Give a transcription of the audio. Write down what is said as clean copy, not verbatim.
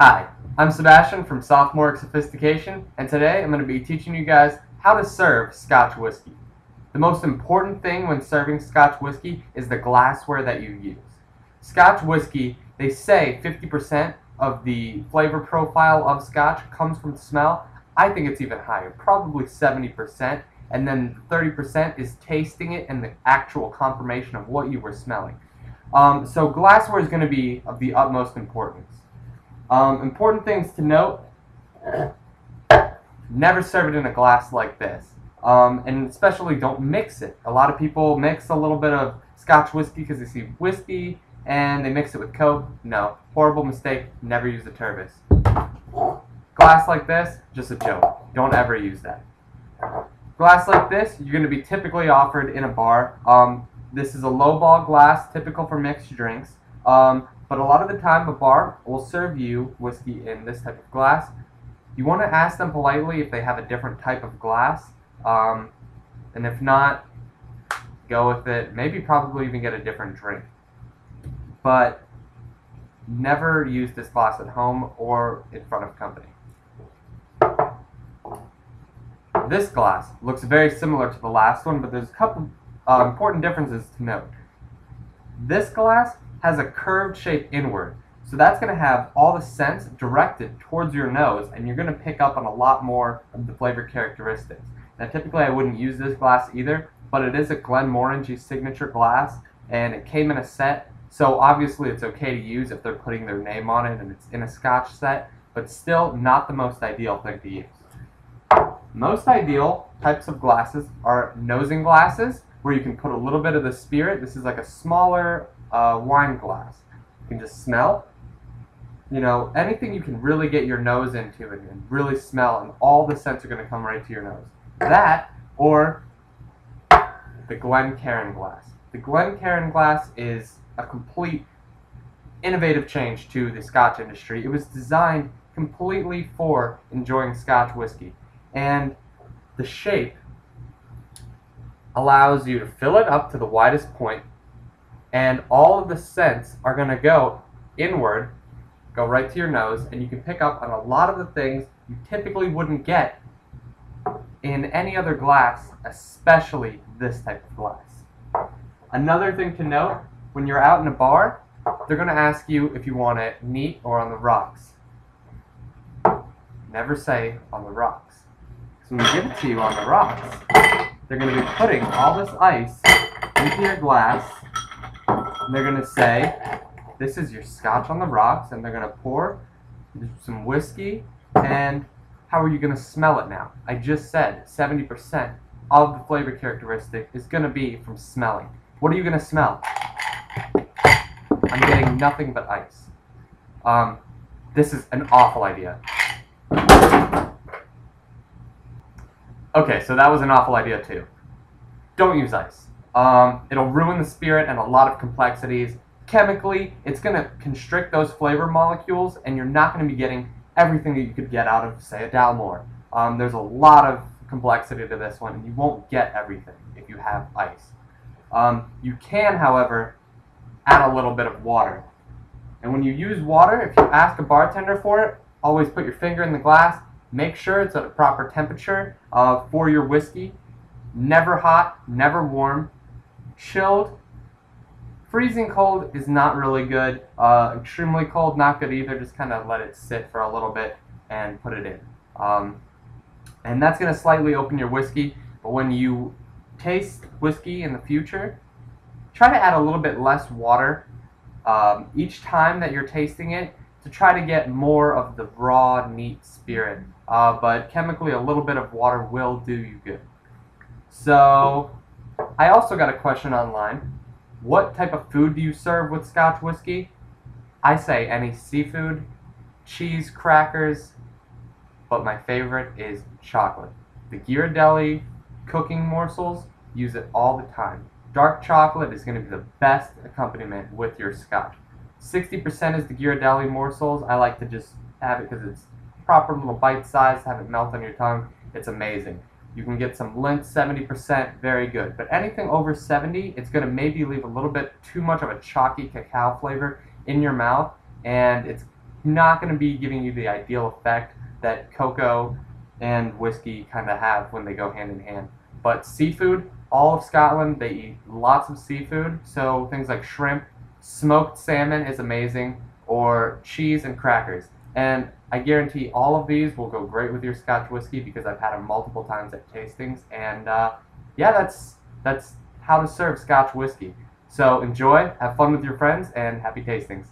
Hi, I'm Sebastian from Sophomoric Sophistication, and today I'm going to be teaching you guys how to serve Scotch whiskey. The most important thing when serving Scotch whiskey is the glassware that you use. Scotch whiskey, they say 50% of the flavor profile of Scotch comes from smell. I think it's even higher, probably 70%, and then 30% is tasting it and the actual confirmation of what you were smelling. So glassware is going to be of the utmost importance. Important things to note: never serve it in a glass like this, and especially don't mix it. A lot of people mix a little bit of Scotch whiskey because they see whiskey and they mix it with Coke. No, horrible mistake. Never use a turbis. Glass like this, just a joke. Don't ever use that. Glass like this, you're going to be typically offered in a bar. This is a lowball glass, typical for mixed drinks. But a lot of the time, a bar will serve you whiskey in this type of glass. You want to ask them politely if they have a different type of glass, and if not, go with it. Maybe probably even get a different drink. But never use this glass at home or in front of company. This glass looks very similar to the last one, but there's a couple important differences to note. This glass has a curved shape inward, so that's going to have all the scents directed towards your nose, and you're going to pick up on a lot more of the flavor characteristics. Now typically I wouldn't use this glass either, but it is a Glenmorangie signature glass, and it came in a set, so obviously it's okay to use if they're putting their name on it and it's in a Scotch set, but still not the most ideal thing to use. Most ideal types of glasses are nosing glasses, where you can put a little bit of the spirit. This is like a smaller wine glass. You can just smell, anything you can really get your nose into and really smell, and all the scents are going to come right to your nose. That, or the Glencairn glass. The Glencairn glass is a complete innovative change to the Scotch industry. It was designed completely for enjoying Scotch whiskey, and the shape allows you to fill it up to the widest point, and all of the scents are going to go inward, go right to your nose, and you can pick up on a lot of the things you typically wouldn't get in any other glass, especially this type of glass. Another thing to note, when you're out in a bar, they're going to ask you if you want it neat or on the rocks. Never say on the rocks. So when they give it to you on the rocks, they're going to be putting all this ice into your glass, and they're going to say, this is your Scotch on the rocks, and they're going to pour some whiskey, and how are you going to smell it now? I just said 70% of the flavor characteristic is going to be from smelling. What are you going to smell? I'm getting nothing but ice. This is an awful idea. Okay, so that was an awful idea too. Don't use ice. It'll ruin the spirit and a lot of complexities. Chemically, it's going to constrict those flavor molecules, and you're not going to be getting everything that you could get out of, say, a Dalmore. There's a lot of complexity to this one, and you won't get everything if you have ice. You can, however, add a little bit of water. And when you use water, if you ask a bartender for it, always put your finger in the glass. Make sure it's at a proper temperature for your whiskey. Never hot, never warm. Chilled. Freezing cold is not really good. Extremely cold, not good either. Just kind of let it sit for a little bit and put it in. And that's going to slightly open your whiskey. But when you taste whiskey in the future, try to add a little bit less water each time that you're tasting it, to try to get more of the raw, neat spirit. But chemically, a little bit of water will do you good. So, I also got a question online. What type of food do you serve with Scotch whiskey? I say any seafood, cheese, crackers, but my favorite is chocolate. The Ghirardelli cooking morsels, use it all the time. Dark chocolate is going to be the best accompaniment with your Scotch. 60% is the Ghirardelli morsels. I like to just have it because it's proper little bite size, have it melt on your tongue. It's amazing. You can get some Lindt 70%, very good. But anything over 70, it's going to maybe leave a little bit too much of a chalky cacao flavor in your mouth, and it's not going to be giving you the ideal effect that cocoa and whiskey kind of have when they go hand in hand. But seafood, all of Scotland, they eat lots of seafood, so things like shrimp, smoked salmon is amazing, or cheese and crackers. And I guarantee all of these will go great with your Scotch whiskey because I've had them multiple times at tastings. And yeah, that's how to serve Scotch whiskey. So enjoy, have fun with your friends, and happy tastings.